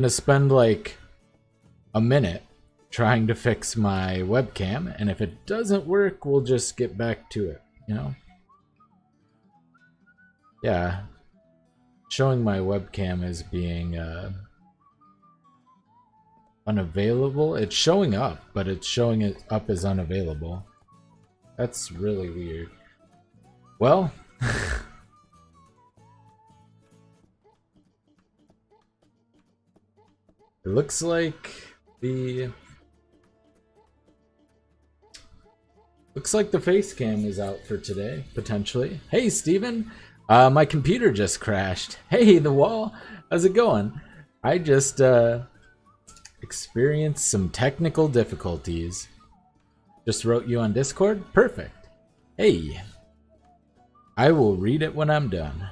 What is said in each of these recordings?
gonna spend like a minute trying to fix my webcam, and if it doesn't work, we'll just get back to it, you know? Yeah. Showing my webcam as being unavailable. It's showing up, but it's showing it up as unavailable. That's really weird. Well, it looks like the face cam is out for today, potentially. Hey, Steven! My computer just crashed. Hey, the wall! How's it going? I just experienced some technical difficulties. Just wrote you on Discord? Perfect. Hey. I will read it when I'm done.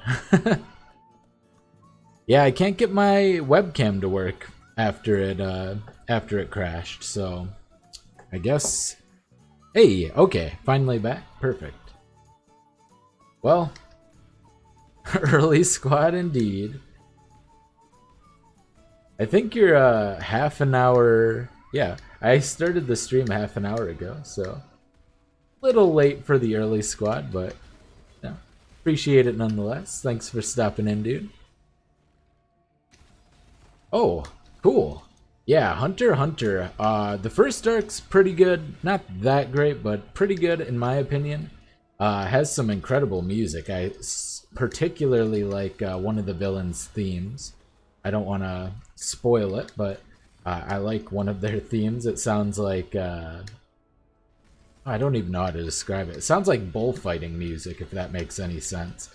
Yeah, I can't get my webcam to work after it crashed, so I guess. Hey, okay, finally back. Perfect. Well, early squad indeed. I think you're half an hour. Yeah, I started the stream half an hour ago, so a little late for the early squad, but no, appreciate it nonetheless. Thanks for stopping in, dude. Oh, cool. Yeah, Hunter x Hunter. The first arc's pretty good. Not that great, but pretty good in my opinion. Has some incredible music. I particularly like one of the villains' themes. I don't want to spoil it, but I like one of their themes. It sounds like I don't even know how to describe it. It sounds like bullfighting music, if that makes any sense.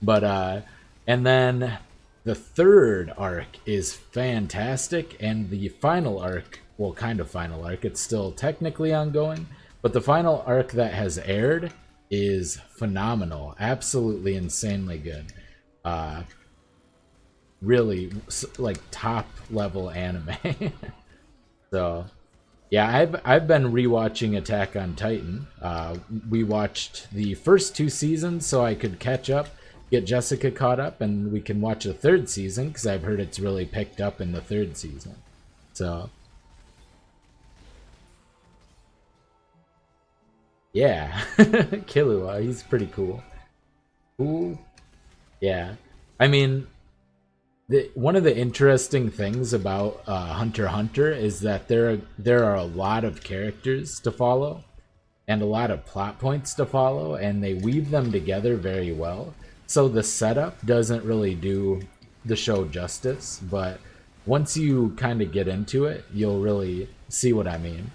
But and then the third arc is fantastic, and the final arc, well, kind of final arc, it's still technically ongoing, but the final arc that has aired is phenomenal. Absolutely insanely good. Really, like, top level anime. So, yeah, I've been rewatching Attack on Titan. We watched the first 2 seasons so I could catch up, get Jessica caught up, and we can watch the 3rd season because I've heard it's really picked up in the 3rd season. So, yeah, Killua, he's pretty cool. Cool. Yeah, I mean, one of the interesting things about Hunter x Hunter is that there are a lot of characters to follow and a lot of plot points to follow, and they weave them together very well. So the setup doesn't really do the show justice, but once you kind of get into it, you'll really see what I mean.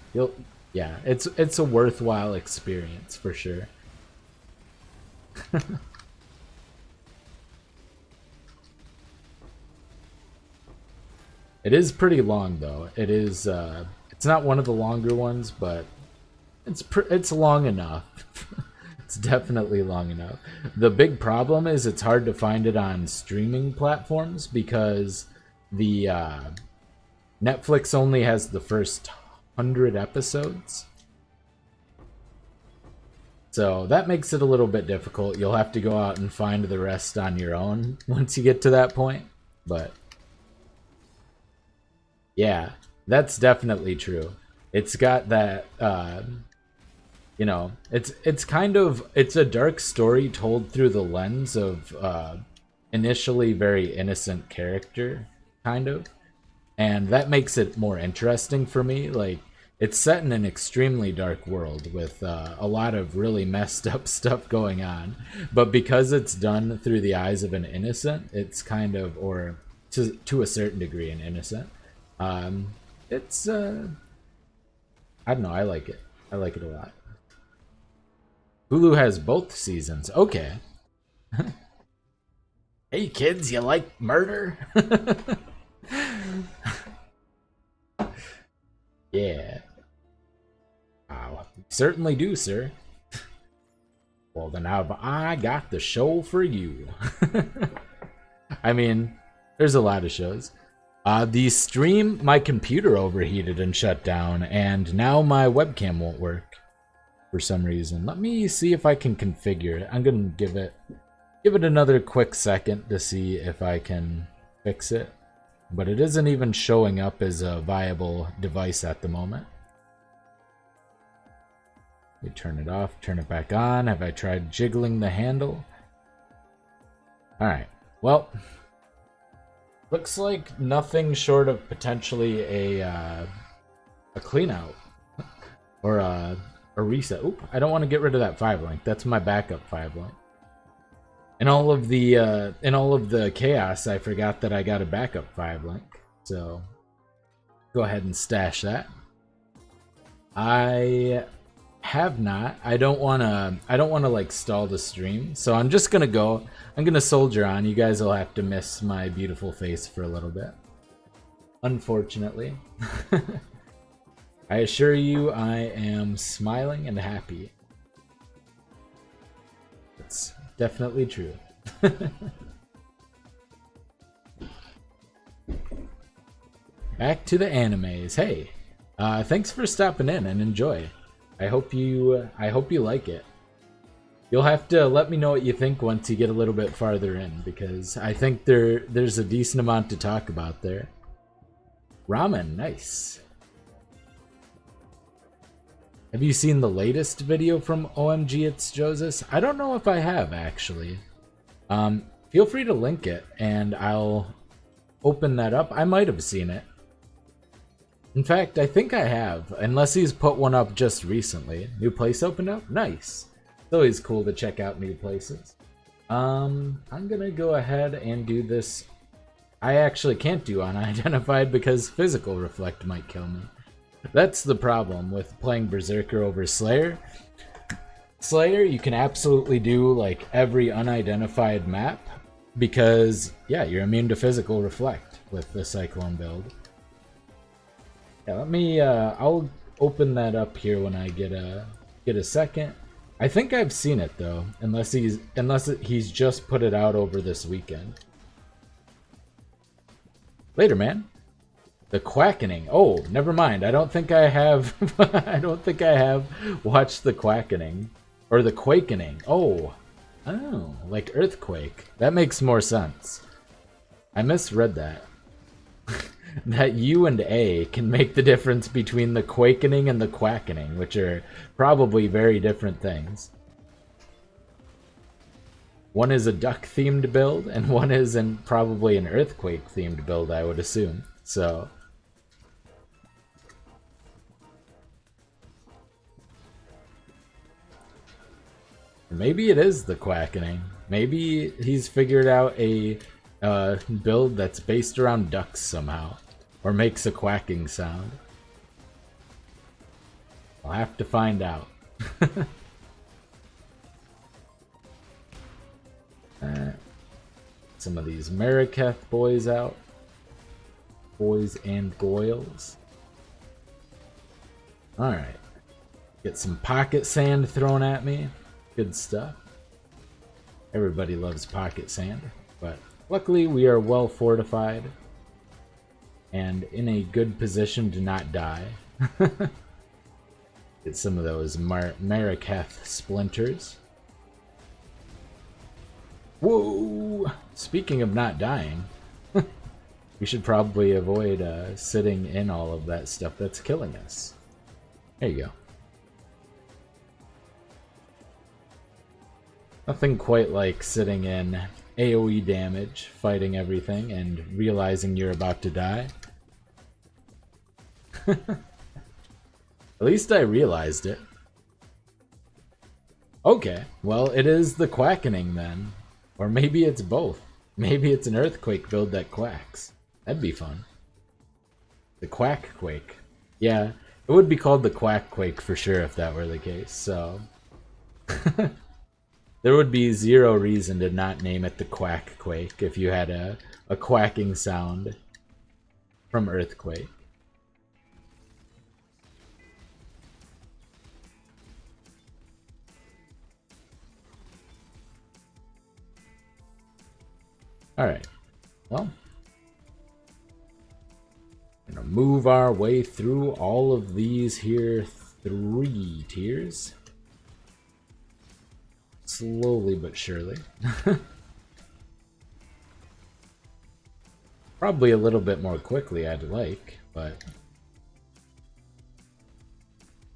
Yeah, it's a worthwhile experience for sure. It is pretty long though. It is it's not one of the longer ones, but it's long enough. It's definitely long enough. The big problem is it's hard to find it on streaming platforms because the Netflix only has the first 100 episodes. So that makes it a little bit difficult. You'll have to go out and find the rest on your own once you get to that point. But yeah, that's definitely true. It's got that you know, it's kind of, it's a dark story told through the lens of initially very innocent character, kind of, and that makes it more interesting for me. Like, it's set in an extremely dark world with a lot of really messed up stuff going on, but because it's done through the eyes of an innocent, it's kind of, or to a certain degree, an innocent. It's I don't know, I like it. I like it a lot. Hulu has both seasons. Okay. Hey kids, you like murder? Yeah. Wow. Certainly do, sir. Well, then I got the show for you. I mean, there's a lot of shows. The stream, my computer overheated and shut down, and now my webcam won't work for some reason. Let me see if I can configure it. I'm gonna give it another quick second to see if I can fix it. but it isn't even showing up as a viable device at the moment. We turn it off, turn it back on. Have I tried jiggling the handle? Alright, well, looks like nothing short of potentially a clean out or a reset. Oop, I don't want to get rid of that 5-link. That's my backup 5-link. In all of the chaos, I forgot that I got a backup 5-link. So go ahead and stash that. I have not. I don't wanna like stall the stream. So I'm just gonna go. I'm gonna soldier on. You guys will have to miss my beautiful face for a little bit. Unfortunately. I assure you I am smiling and happy. It's definitely true. Back to the animes. Hey, thanks for stopping in and enjoy. I hope you like it. You'll have to let me know what you think once you get a little bit farther in, because I think there's a decent amount to talk about there. Ramen, nice. Have you seen the latest video from OMG It's Joseph? I don't know if I have, actually. Feel free to link it, and I'll open that up. I might have seen it. In fact, I think I have, unless he's put one up just recently. New place opened up? Nice. It's always cool to check out new places. I'm gonna go ahead and do this. I actually can't do unidentified because physical reflect might kill me. That's the problem with playing Berserker over Slayer. Slayer, you can absolutely do like every unidentified map because, yeah, you're immune to physical reflect with the Cyclone build. Yeah, let me, I'll open that up here when I get a second. I think I've seen it though, unless he's just put it out over this weekend. Later, man. The Quackening. Oh, never mind. I don't think I have. I don't think I have watched the Quackening or the Quakening. Oh, like earthquake. That makes more sense. I misread that. That U and A can make the difference between the Quakening and the Quackening, which are probably very different things. One is a duck-themed build, and one is probably an earthquake-themed build, I would assume. So, maybe it is the Quackening. Maybe he's figured out a build that's based around ducks somehow, or makes a quacking sound. I'll have to find out. Some of these Mariketh boys out. Boys and goyles. Alright. Get some pocket sand thrown at me. Good stuff. Everybody loves pocket sand, but luckily we are well fortified and in a good position to not die. Get some of those Mariketh splinters. Whoa! Speaking of not dying, we should probably avoid sitting in all of that stuff that's killing us. There you go. Nothing quite like sitting in AoE damage, fighting everything, and realizing you're about to die. At least I realized it. Okay, well, it is the Quackening then. Or maybe it's both. Maybe it's an earthquake build that quacks. That'd be fun. The Quackquake. Yeah, it would be called the Quackquake for sure if that were the case, so... There would be zero reason to not name it the Quackquake if you had a quacking sound from Earthquake. Alright, well, I'm gonna move our way through all of these here 3 tiers. Slowly but surely. Probably a little bit more quickly, I'd like, but...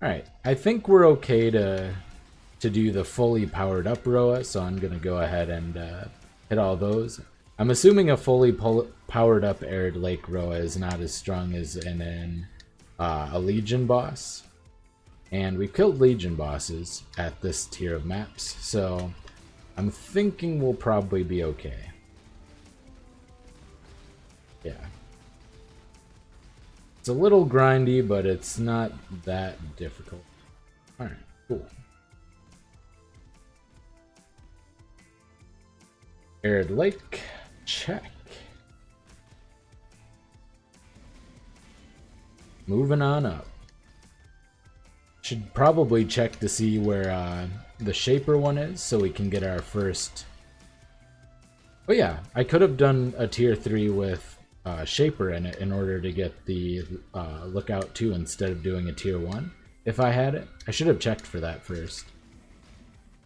Alright, I think we're okay to do the fully powered up Roa, so I'm going to go ahead and hit all those. I'm assuming a fully powered up Arid Lake Roa is not as strong as a Legion boss. And we've killed Legion bosses at this tier of maps, so I'm thinking we'll probably be okay. Yeah. It's a little grindy, but it's not that difficult. Alright, cool. Arid Lake, check. Moving on up. Should probably check to see where the Shaper one is, so we can get our first... Oh yeah, I could have done a tier 3 with Shaper in it in order to get the Lookout 2 instead of doing a tier 1. If I had it, I should have checked for that first.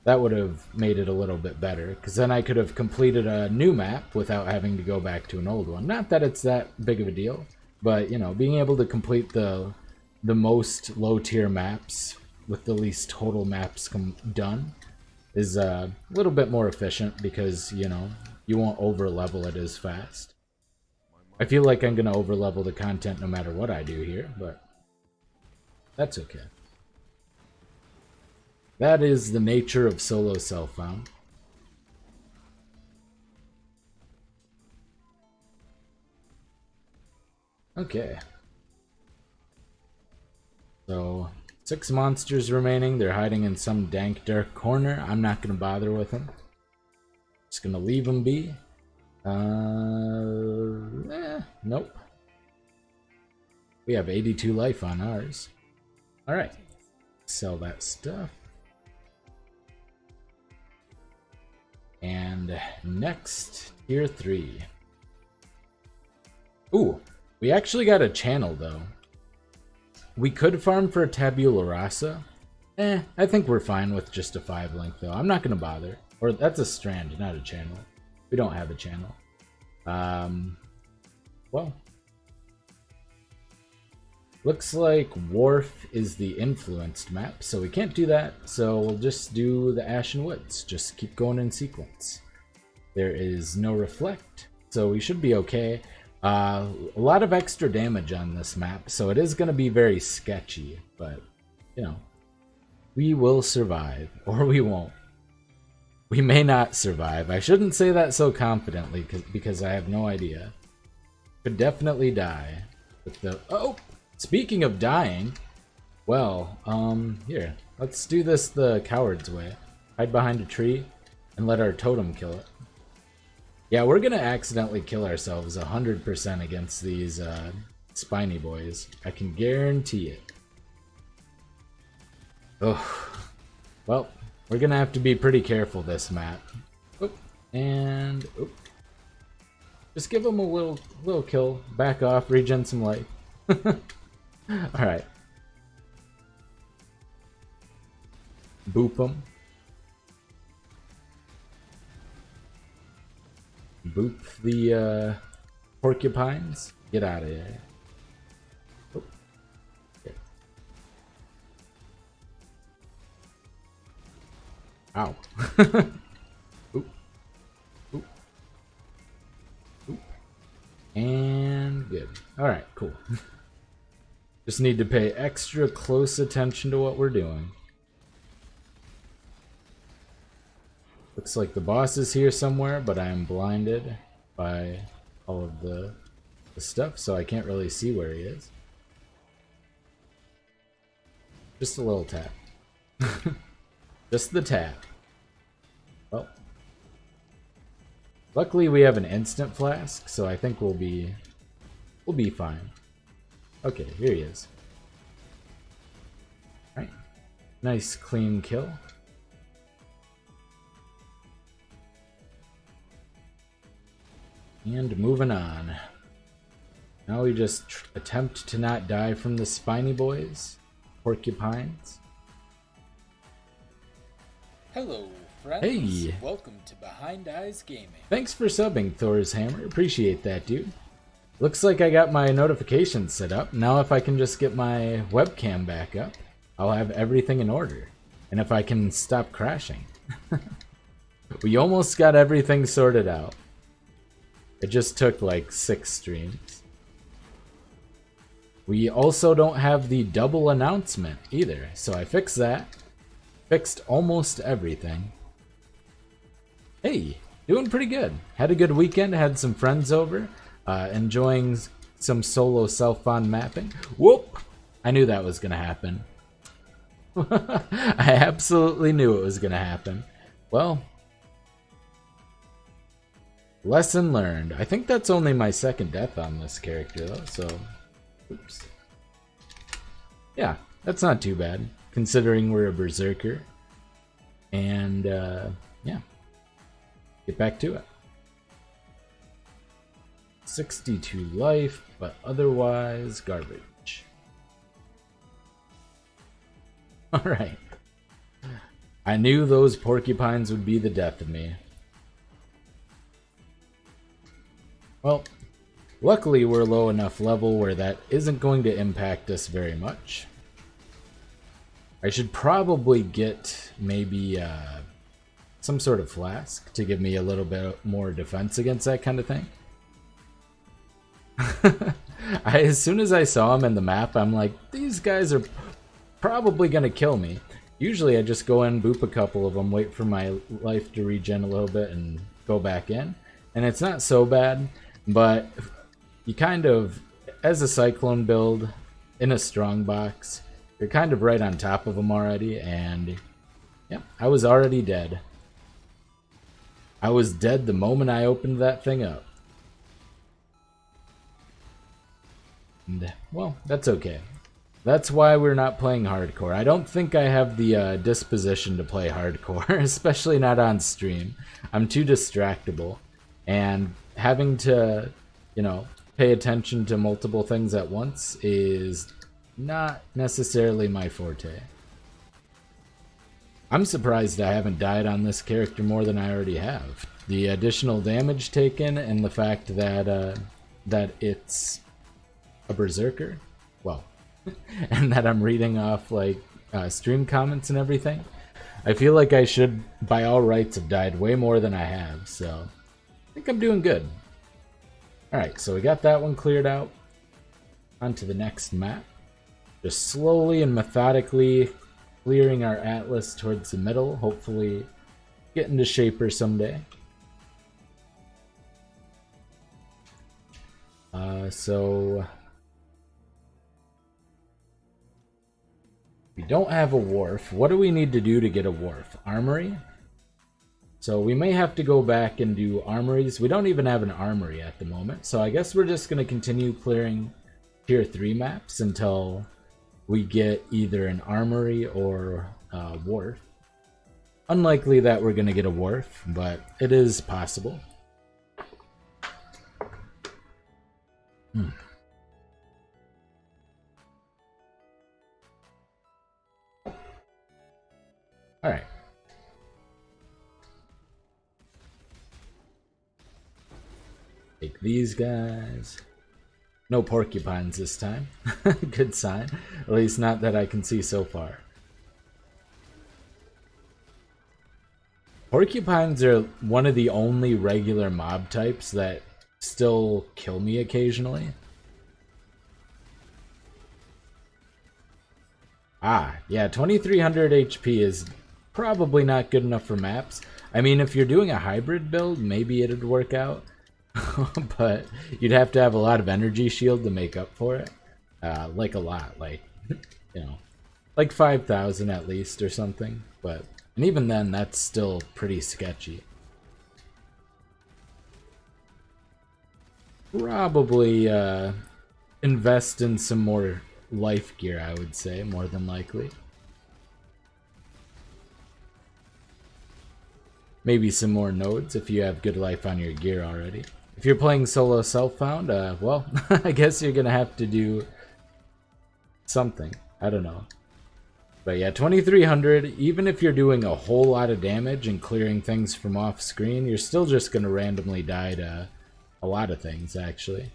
That would have made it a little bit better, because then I could have completed a new map without having to go back to an old one. Not that it's that big of a deal, but, you know, being able to complete the most low-tier maps with the least total maps done is a little bit more efficient because, you know, you won't over-level it as fast. I feel like I'm going to over-level the content no matter what I do here, but that's okay. That is the nature of solo self-found. Okay. So, 6 monsters remaining. They're hiding in some dank, dark corner. I'm not going to bother with them. Just going to leave them be. Nope. We have 82 life on ours. Alright. Sell that stuff. And next, tier 3. Ooh, we actually got a channel though. We could farm for a Tabula Rasa. I think we're fine with just a 5 link though. I'm not gonna bother. Or that's a strand, not a channel. We don't have a channel. Well. Looks like Wharf is the influenced map, so we can't do that. So we'll just do the Ashen Woods. Just keep going in sequence. There is no reflect, so we should be okay. A lot of extra damage on this map, so it is going to be very sketchy, but, you know, we will survive, or we won't. We may not survive. I shouldn't say that so confidently, because I have no idea. Could definitely die. With the... Oh! Speaking of dying, well, here, let's do this the coward's way. Hide behind a tree and let our totem kill it. Yeah, we're gonna accidentally kill ourselves 100% against these spiny boys. I can guarantee it. Oh, well, we're gonna have to be pretty careful this map. Oop, and oop. Just give them a little kill. Back off, regen some life. Alright. Boop them. Boop the porcupines. Get out of here. Oh. Okay. Ow. Oop. Oop. Oop. And good. Alright, cool. Just need to pay extra close attention to what we're doing. Looks like the boss is here somewhere, but I am blinded by all of the stuff, so I can't really see where he is. Just a little tap. Just the tap. Well. Luckily we have an instant flask, so I think we'll be fine. Okay, here he is. Alright. Nice clean kill. And moving on. Now we just attempt to not die from the spiny boys. Porcupines. Hello, friends. Hey! Welcome to Behind Eyes Gaming. Thanks for subbing, Thor's Hammer. Appreciate that, dude. Looks like I got my notifications set up. Now if I can just get my webcam back up, I'll have everything in order. And if I can stop crashing. We almost got everything sorted out. It just took like 6 streams. We also don't have the double announcement either, so I fixed that. Fixed almost everything. Hey, doing pretty good. Had a good weekend, had some friends over, enjoying some solo self-found mapping. Whoop! I knew that was gonna happen. I absolutely knew it was gonna happen. Well, lesson learned. I think that's only my second death on this character though, so oops. Yeah, that's not too bad, considering we're a Berserker. And, yeah. Get back to it. 62 life, but otherwise garbage. Alright. I knew those porcupines would be the death of me. Well, luckily we're low enough level where that isn't going to impact us very much. I should probably get maybe some sort of flask to give me a little bit more defense against that kind of thing. As soon as I saw him in the map, I'm like, these guys are probably gonna kill me. Usually I just go in, boop a couple of them, wait for my life to regen a little bit, and go back in. And it's not so bad, but you kind of, as a Cyclone build, in a strong box, you're kind of right on top of them already, and yeah, I was already dead. I was dead the moment I opened that thing up. And, well, that's okay. That's why we're not playing hardcore. I don't think I have the disposition to play hardcore, especially not on stream. I'm too distractible, and having to, you know, pay attention to multiple things at once is not necessarily my forte. I'm surprised I haven't died on this character more than I already have. The additional damage taken and the fact that that it's a Berserker, well, and that I'm reading off like stream comments and everything, I feel like I should by all rights have died way more than I have, so I think I'm doing good. Alright, so we got that one cleared out. On to the next map. Just slowly and methodically clearing our atlas towards the middle, hopefully get into Shaper someday. So we don't have a wharf. What do we need to do to get a wharf? Armory? So we may have to go back and do armories. We don't even have an armory at the moment, so I guess we're just going to continue clearing tier 3 maps until we get either an armory or a wharf. Unlikely that we're going to get a wharf, but it is possible. Alright. Take these guys. No porcupines this time. Good sign. At least not that I can see so far. Porcupines are one of the only regular mob types that still kill me occasionally. Ah, yeah, 2300 HP is probably not good enough for maps. I mean, if you're doing a hybrid build, maybe it'd work out. But you'd have to have a lot of energy shield to make up for it. Like a lot, like, you know, like 5,000 at least or something. But, and even then, that's still pretty sketchy. Probably invest in some more life gear, I would say, more than likely. Maybe some more nodes if you have good life on your gear already. If you're playing solo self-found, well, I guess you're gonna have to do something. I don't know. But yeah, 2300, even if you're doing a whole lot of damage and clearing things from off screen, you're still just gonna randomly die to a lot of things, actually.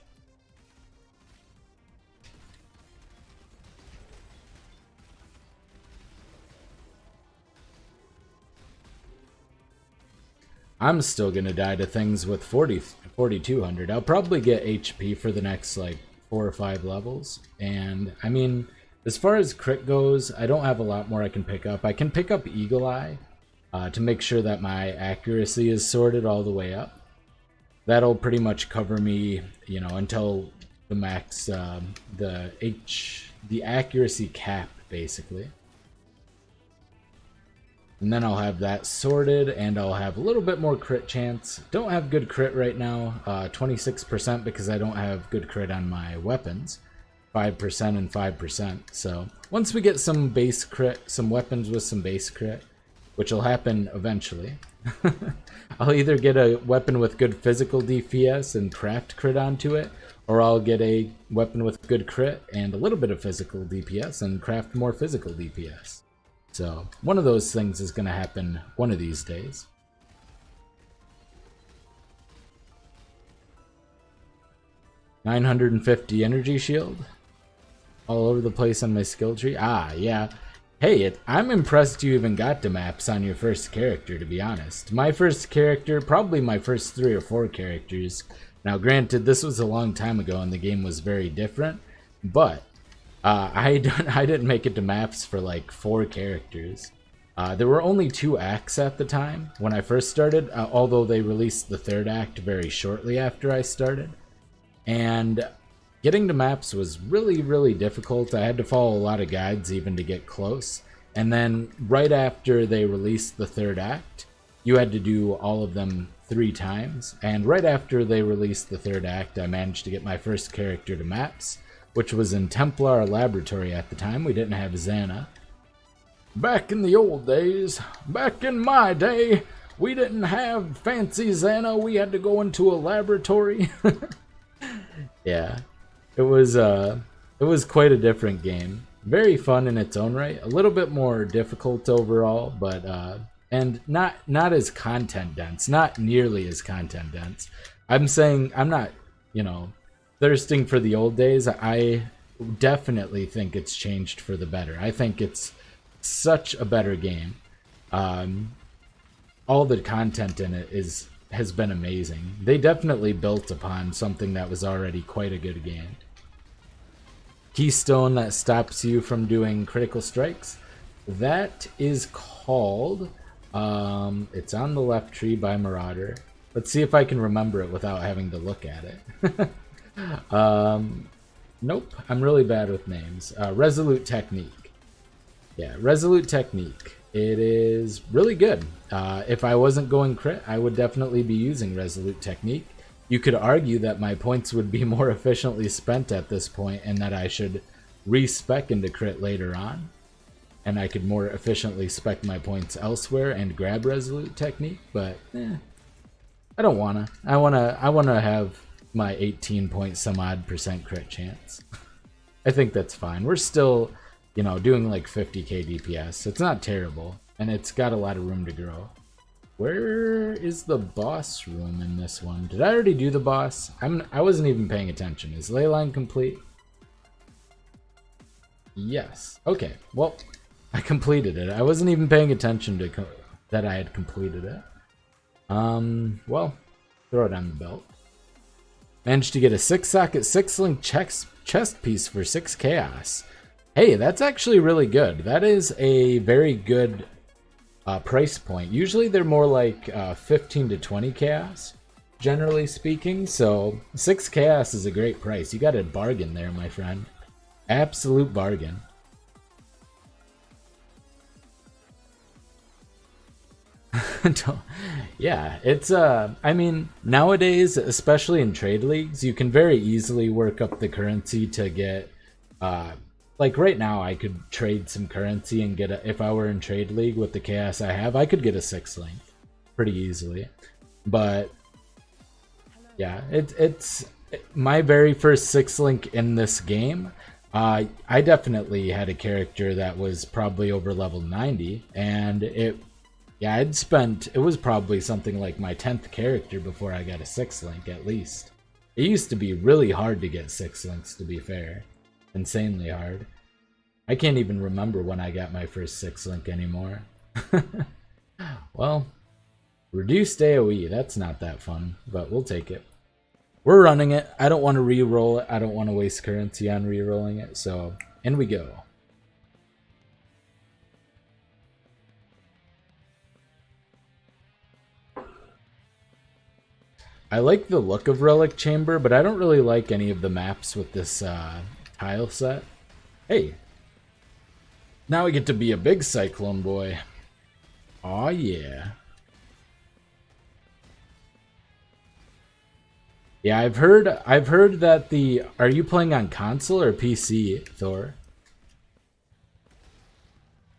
I'm still gonna die to things with 4,200. I'll probably get HP for the next like 4 or 5 levels. And I mean, as far as crit goes, I don't have a lot more I can pick up. I can pick up Eagle Eye to make sure that my accuracy is sorted all the way up. That'll pretty much cover me, you know, until the max, the accuracy cap, basically. And then I'll have that sorted, and I'll have a little bit more crit chance. Don't have good crit right now, 26% because I don't have good crit on my weapons. 5% and 5%. So once we get some base crit, some weapons with some base crit, which will happen eventually, I'll either get a weapon with good physical DPS and craft crit onto it, or I'll get a weapon with good crit and a little bit of physical DPS and craft more physical DPS. So one of those things is going to happen one of these days. 950 energy shield. All over the place on my skill tree. Ah, yeah. Hey, I'm impressed you even got the maps on your first character, to be honest. My first character, probably my first 3 or 4 characters. Now, granted, this was a long time ago and the game was very different, but I didn't make it to maps for like 4 characters. There were only 2 acts at the time when I first started, although they released the 3rd act very shortly after I started. And getting to maps was really, really difficult. I had to follow a lot of guides even to get close. And then right after they released the 3rd act, you had to do all of them 3 times. And right after they released the 3rd act, I managed to get my first character to maps, which was in Templar Laboratory at the time. We didn't have Xana. Back in the old days, back in my day, we didn't have fancy Xana. We had to go into a laboratory. Yeah. It was quite a different game. Very fun in its own right. A little bit more difficult overall, but and not as content dense. Not nearly as content dense. I'm saying I'm not, you know, thirsting for the old days. I definitely think it's changed for the better. I think it's such a better game. All the content in it has been amazing. They definitely built upon something that was already quite a good game. Keystone that stops you from doing critical strikes. That is called, it's on the left tree by Marauder. Let's see if I can remember it without having to look at it. Nope, I'm really bad with names. Resolute Technique. Yeah, Resolute Technique. It is really good. If I wasn't going crit, I would definitely be using Resolute Technique. You could argue that my points would be more efficiently spent at this point and that I should respec into crit later on. And I could more efficiently spec my points elsewhere and grab Resolute Technique, but I don't wanna. I wanna have my 18 point some odd % crit chance. I think that's fine. We're still, you know, doing like 50k DPS. It's not terrible, and it's got a lot of room to grow. Where is the boss room in this one? Did I already do the boss? I wasn't even paying attention. Is Leyline complete? Yes. Okay. Well, I completed it. I wasn't even paying attention to that I had completed it. Well, throw it on the belt. Managed to get a 6-socket 6-link chest piece for 6 chaos. Hey, that's actually really good. That is a very good price point. Usually they're more like 15 to 20 chaos, generally speaking. So 6 chaos is a great price. You got a bargain there, my friend. Absolute bargain. Yeah, it's I mean, nowadays, especially in trade leagues, you can very easily work up the currency to get like right now I could trade some currency and get if I were in trade league with the chaos I have, I could get a 6-link pretty easily. But yeah, it's my very first 6-link in this game. I definitely had a character that was probably over level 90, and it was probably something like my 10th character before I got a 6-link at least. It used to be really hard to get 6-links, to be fair. Insanely hard. I can't even remember when I got my first 6-link anymore. Well, Reduced AoE, that's not that fun, but we'll take it. We're running it. I don't want to re-roll it. I don't want to waste currency on re-rolling it, so in we go. I like the look of Relic Chamber, but I don't really like any of the maps with this tile set. Hey, now we get to be a big Cyclone boy. Aw, yeah. Yeah, I've heard that the... Are you playing on console or PC, Thor?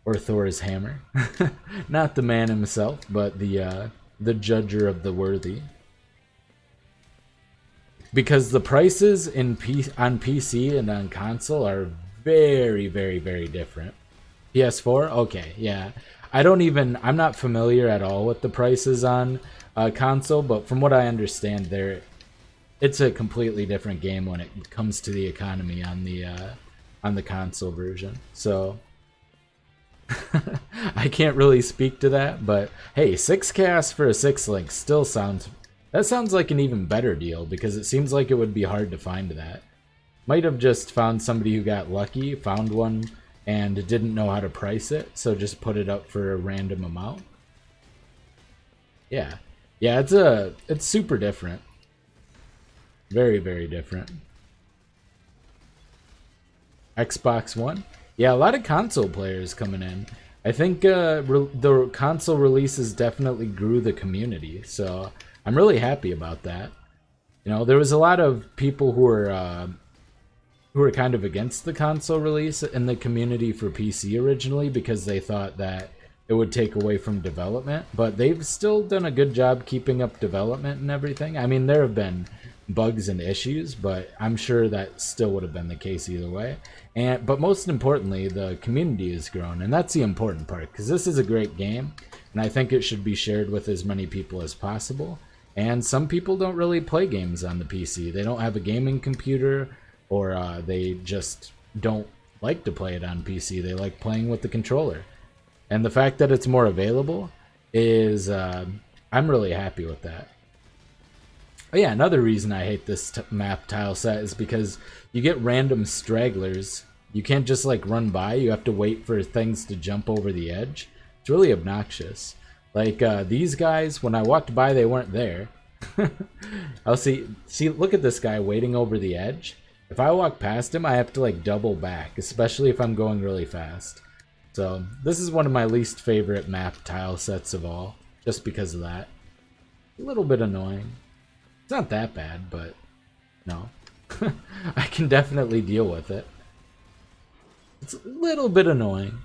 Or Thor's hammer? Not the man himself, but the judger of the worthy. Because the prices on PC and on console are very, very, very different. PS4? Okay, yeah. I'm not familiar at all with the prices on console, but from what I understand, it's a completely different game when it comes to the economy on the console version. So I can't really speak to that, but hey, 6 chaos for a 6-link still sounds... That sounds like an even better deal, because it seems like it would be hard to find that. Might have just found somebody who got lucky, found one, and didn't know how to price it, so just put it up for a random amount. Yeah. Yeah, it's super different. Very, very different. Xbox One? Yeah, a lot of console players coming in. I think the console releases definitely grew the community, so I'm really happy about that. You know, there was a lot of people who were kind of against the console release in the community for PC originally because they thought that it would take away from development, but they've still done a good job keeping up development and everything. I mean, there have been bugs and issues, but I'm sure that still would have been the case either way. But most importantly, the community has grown, and that's the important part, because this is a great game, and I think it should be shared with as many people as possible. And some people don't really play games on the PC. They don't have a gaming computer, or they just don't like to play it on PC. They like playing with the controller. And the fact that it's more available is, I'm really happy with that. Oh yeah, another reason I hate this map tile set is because you get random stragglers. You can't just like run by, you have to wait for things to jump over the edge. It's really obnoxious. Like these guys, when I walked by, they weren't there. I'll see, look at this guy waiting over the edge. If I walk past him, I have to like double back, especially if I'm going really fast. So this is one of my least favorite map tile sets of all, just because of that. A little bit annoying. It's not that bad, but no. I can definitely deal with it. It's a little bit annoying.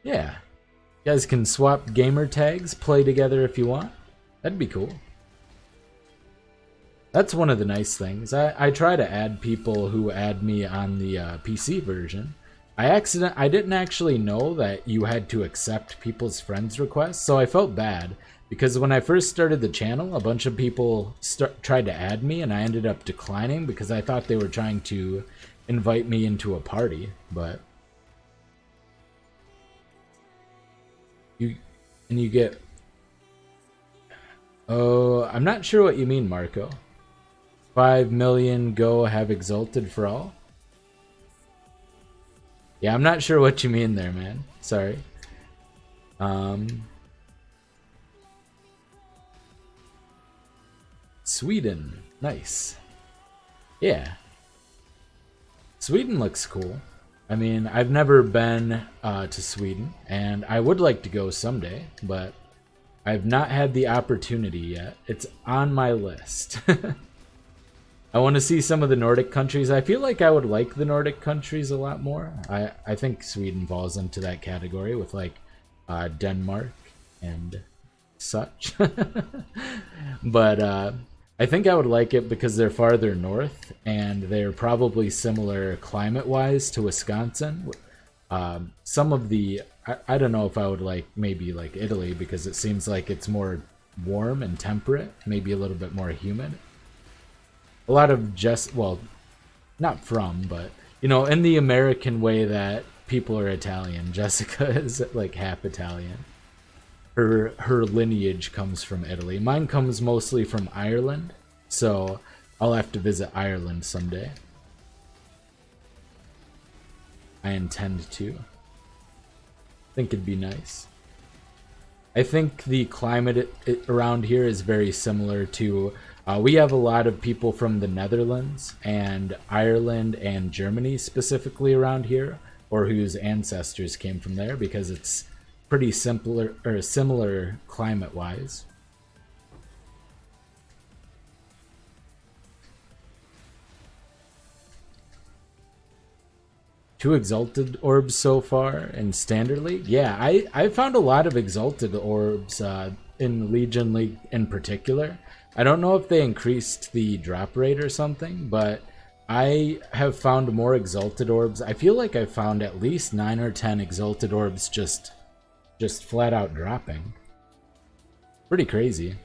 Yeah. You guys can swap gamer tags, play together if you want. That'd be cool. That's one of the nice things. I try to add people who add me on the PC version. I didn't actually know that you had to accept people's friends requests, so I felt bad because when I first started the channel, a bunch of people tried to add me, and I ended up declining because I thought they were trying to invite me into a party. But you get... Oh, I'm not sure what you mean, Marco. 5 million go have exalted for all? Yeah, I'm not sure what you mean there, man. Sorry. Sweden. Nice. Yeah. Sweden looks cool. I mean, I've never been to Sweden, and I would like to go someday, but I've not had the opportunity yet. It's on my list. I want to see some of the Nordic countries. I feel like I would like the Nordic countries a lot more. I think Sweden falls into that category with like Denmark and such. But I think I would like it because they're farther north and they're probably similar climate-wise to Wisconsin. Some of the... I don't know if I would like maybe like Italy because it seems like it's more warm and temperate, maybe a little bit more humid. A lot of just, well, not from, but, you know, in the American way that people are Italian. Jessica is like half Italian. Her lineage comes from Italy. Mine comes mostly from Ireland, so I'll have to visit Ireland someday. I intend to. Think it'd be nice. I think the climate around here is very similar to... we have a lot of people from the Netherlands and Ireland and Germany specifically around here, or whose ancestors came from there, because it's pretty similar climate-wise. Two Exalted Orbs so far in Standard League? Yeah, I found a lot of Exalted Orbs in Legion League in particular. I don't know if they increased the drop rate or something, but I have found more Exalted Orbs. I feel like I've found at least 9 or 10 Exalted Orbs just flat out dropping. Pretty crazy.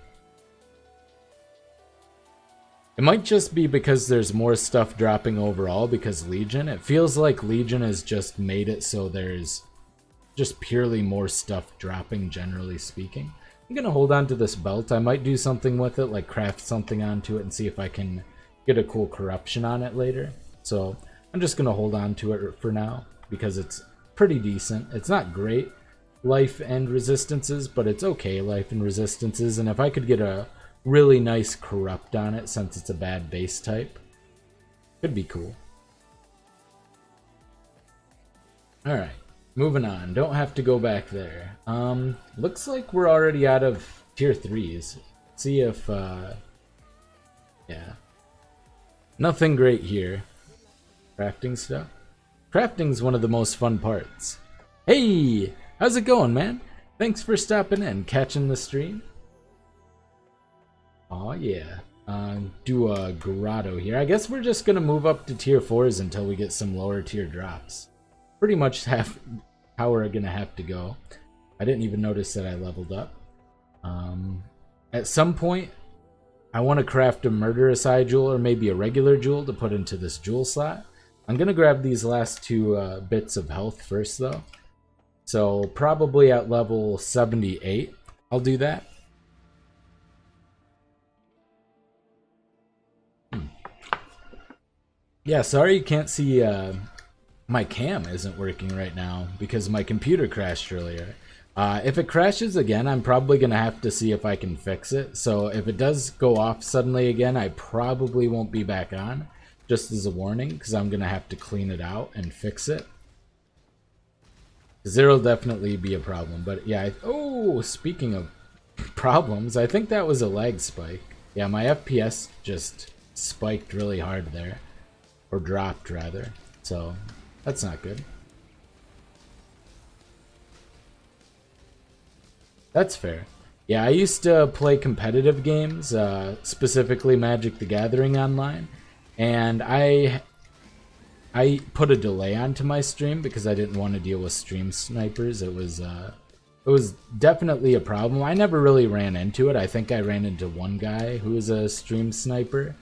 It might just be because there's more stuff dropping overall because Legion. It feels like Legion has just made it so there's just purely more stuff dropping, generally speaking. I'm gonna hold on to this belt. I might do something with it, like craft something onto it and see if I can get a cool corruption on it later. So I'm just gonna hold on to it for now because it's pretty decent. It's not great life and resistances, but it's okay life and resistances, and if I could get a really nice corrupt on it since it's a bad base type, could be cool. Alright, moving on. Don't have to go back there. Looks like we're already out of tier 3s. See if yeah, nothing great here. Crafting stuff. Crafting's one of the most fun parts. Hey, how's it going, man? Thanks for stopping in, catching the stream. Oh yeah. Do a grotto here. I guess we're just gonna move up to tier 4s until we get some lower tier drops. Pretty much how we're gonna have to go. I didn't even notice that I leveled up. At some point, I want to craft a murderous eye jewel or maybe a regular jewel to put into this jewel slot. I'm gonna grab these last 2 bits of health first though. So probably at level 78, I'll do that. Yeah, sorry you can't see my cam isn't working right now because my computer crashed earlier. If it crashes again, I'm probably going to have to see if I can fix it. So if it does go off suddenly again, I probably won't be back on, just as a warning, because I'm going to have to clean it out and fix it. Because there'll definitely be a problem. But yeah, oh, speaking of problems, I think that was a lag spike. Yeah, my FPS just spiked really hard there. Or dropped, rather. So, that's not good. That's fair. Yeah, I used to play competitive games, specifically Magic the Gathering Online, and I put a delay onto my stream because I didn't want to deal with stream snipers. It was definitely a problem. I never really ran into it. I think I ran into one guy who was a stream sniper,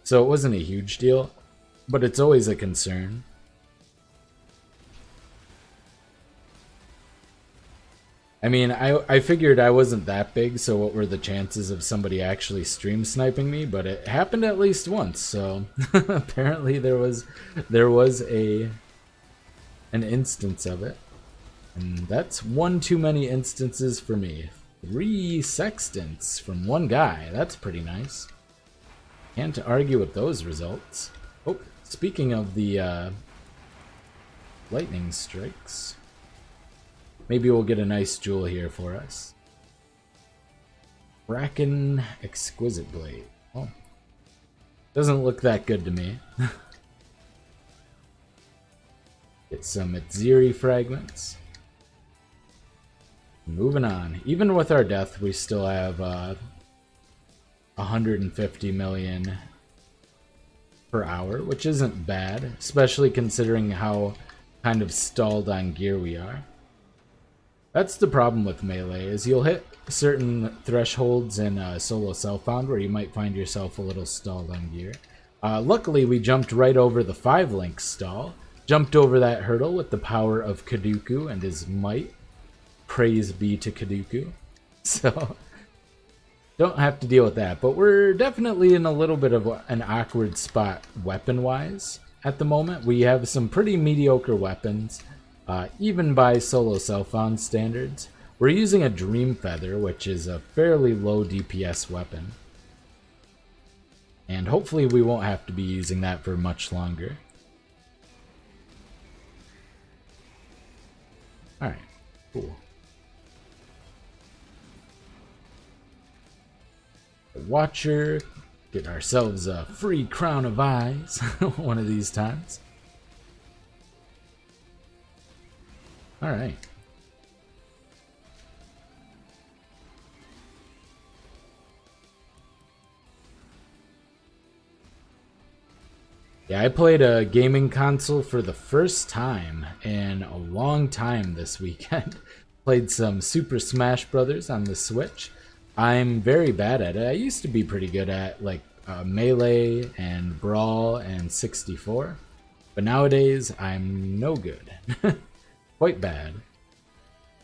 so it wasn't a huge deal. But it's always a concern. I mean, I figured I wasn't that big, so what were the chances of somebody actually stream sniping me? But it happened at least once, so apparently there was an instance of it. And that's one too many instances for me. 3 sextants from one guy. That's pretty nice. Can't argue with those results. Oh, speaking of the lightning strikes, maybe we'll get a nice jewel here for us. Bracken Exquisite Blade. Oh, doesn't look that good to me. Get some Itziri fragments. Moving on. Even with our death, we still have 150 million per hour, which isn't bad, especially considering how kind of stalled on gear we are. That's the problem with melee, is you'll hit certain thresholds in solo self-found where you might find yourself a little stalled on gear. Luckily, we jumped right over the 5-link stall, jumped over that hurdle with the power of Kaduku and his might. Praise be to Kaduku. So, don't have to deal with that. But we're definitely in a little bit of an awkward spot weapon-wise at the moment. We have some pretty mediocre weapons, even by solo self-found standards. We're using a Dream Feather, which is a fairly low DPS weapon. And hopefully we won't have to be using that for much longer. Alright, cool. Watcher, get ourselves a free crown of eyes one of these times. Alright. Yeah, I played a gaming console for the first time in a long time this weekend. Played some Super Smash Brothers on the Switch. I'm very bad at it. I used to be pretty good at like Melee and Brawl and 64. But nowadays, I'm no good. Quite bad.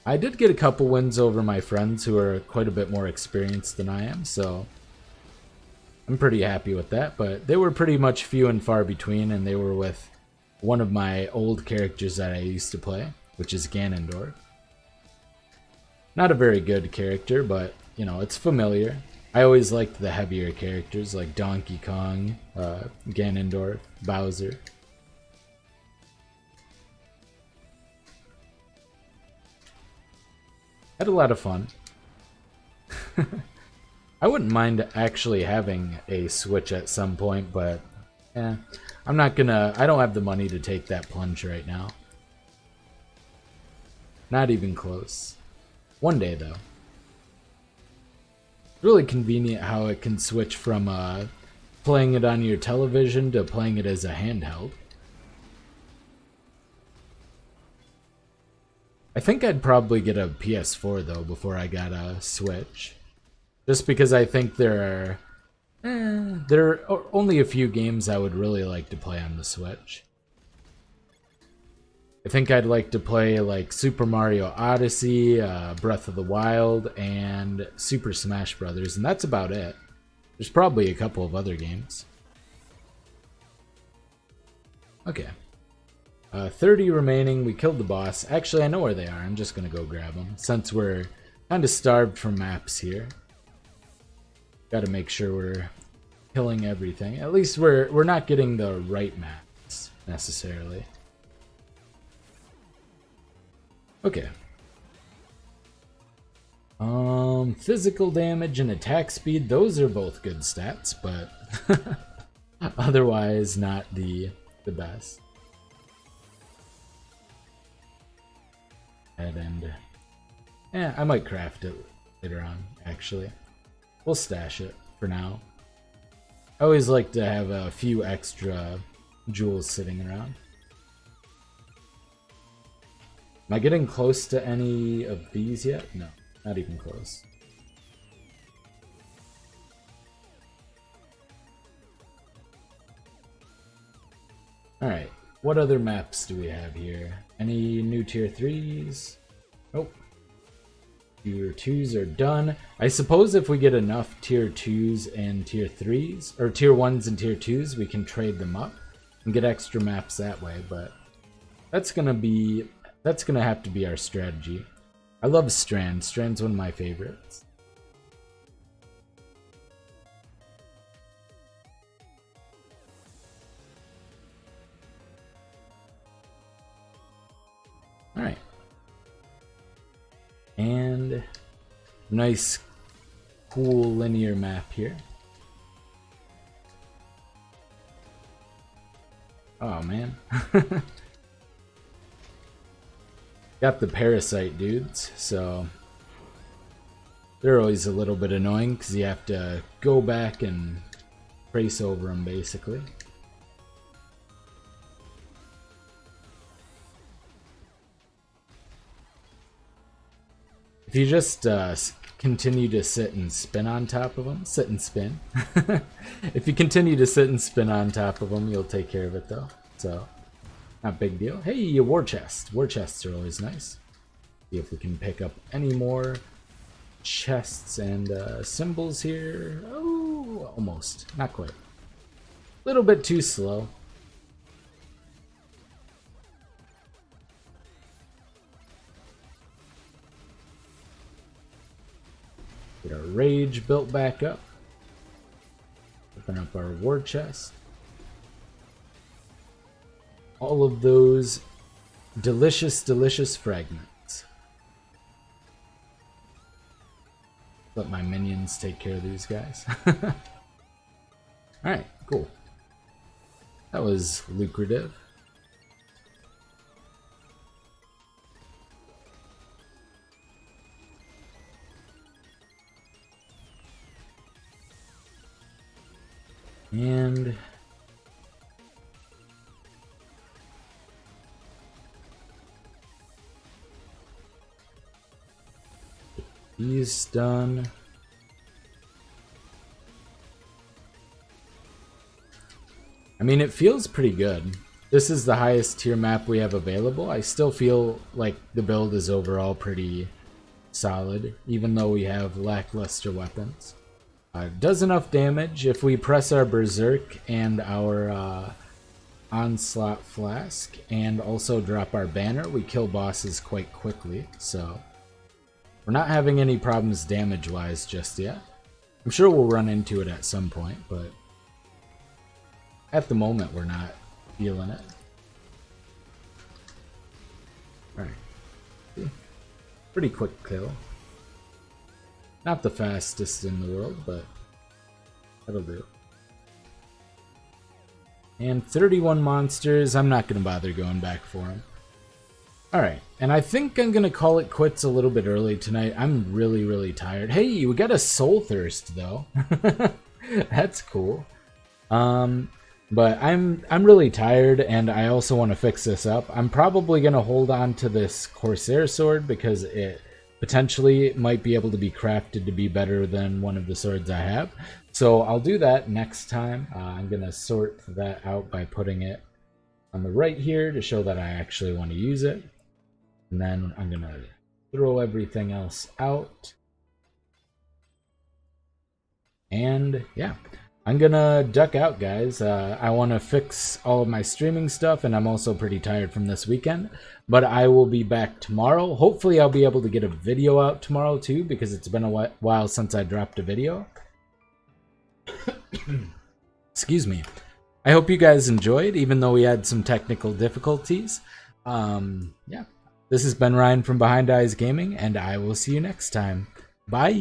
I did get a couple wins over my friends who are quite a bit more experienced than I am, so I'm pretty happy with that, but they were pretty much few and far between, and they were with one of my old characters that I used to play, which is Ganondorf. Not a very good character, but, you know, it's familiar. I always liked the heavier characters like Donkey Kong, Ganondorf, Bowser. Had a lot of fun. I wouldn't mind actually having a Switch at some point, but I'm not gonna. I don't have the money to take that plunge right now. Not even close. One day though. Really convenient how it can switch from playing it on your television to playing it as a handheld. I think I'd probably get a PS4 though before I got a Switch. Just because I think there are only a few games I would really like to play on the Switch. I think I'd like to play like Super Mario Odyssey, Breath of the Wild, and Super Smash Brothers, and that's about it. There's probably a couple of other games. Okay. 30 remaining. We killed the boss. Actually, I know where they are. I'm just going to go grab them, since we're kind of starved for maps here. Got to make sure we're killing everything. At least we're not getting the right maps necessarily. Okay. Physical damage and attack speed, those are both good stats, but otherwise not the best. And I might craft it later on, actually. We'll stash it for now. I always like to have a few extra jewels sitting around. Am I getting close to any of these yet? No, not even close. Alright, what other maps do we have here? Any new tier 3s? Nope. Tier 2s are done. I suppose if we get enough tier 2s and tier 3s, or tier 1s and tier 2s, we can trade them up and get extra maps that way, but that's gonna have to be our strategy. I love Strand. Strand's one of my favorites. Alright. And nice, cool linear map here. Oh man. Got the parasite dudes, so they're always a little bit annoying because you have to go back and trace over them basically. If you just continue to sit and spin on top of them, sit and spin. If you continue to sit and spin on top of them, you'll take care of it though. So Not big deal. Hey, a war chest. War chests are always nice. See if we can pick up any more chests and symbols here. Oh, almost. Not quite. A little bit too slow. Get our rage built back up. Open up our war chest. All of those delicious, delicious fragments. Let my minions take care of these guys. Alright, cool. That was lucrative. And he's done. I mean, it feels pretty good. This is the highest tier map we have available. I still feel like the build is overall pretty solid, even though we have lackluster weapons. Does enough damage. If we press our Berserk and our Onslaught Flask and also drop our banner, we kill bosses quite quickly. So we're not having any problems damage-wise just yet. I'm sure we'll run into it at some point, but at the moment we're not feeling it. Alright. Pretty quick kill. Not the fastest in the world, but that'll do. And 31 monsters. I'm not going to bother going back for them. Alright, and I think I'm going to call it quits a little bit early tonight. I'm really, really tired. Hey, we got a Soul Thirst, though. That's cool. But I'm really tired, and I also want to fix this up. I'm probably going to hold on to this Corsair sword because it potentially might be able to be crafted to be better than one of the swords I have. So I'll do that next time. I'm going to sort that out by putting it on the right here to show that I actually want to use it. And then I'm going to throw everything else out. And yeah, I'm going to duck out, guys. I want to fix all of my streaming stuff, and I'm also pretty tired from this weekend. But I will be back tomorrow. Hopefully I'll be able to get a video out tomorrow too, because it's been a while since I dropped a video. Excuse me. I hope you guys enjoyed, even though we had some technical difficulties. Yeah. This has been Ryan from Behind Eyes Gaming, and I will see you next time. Bye!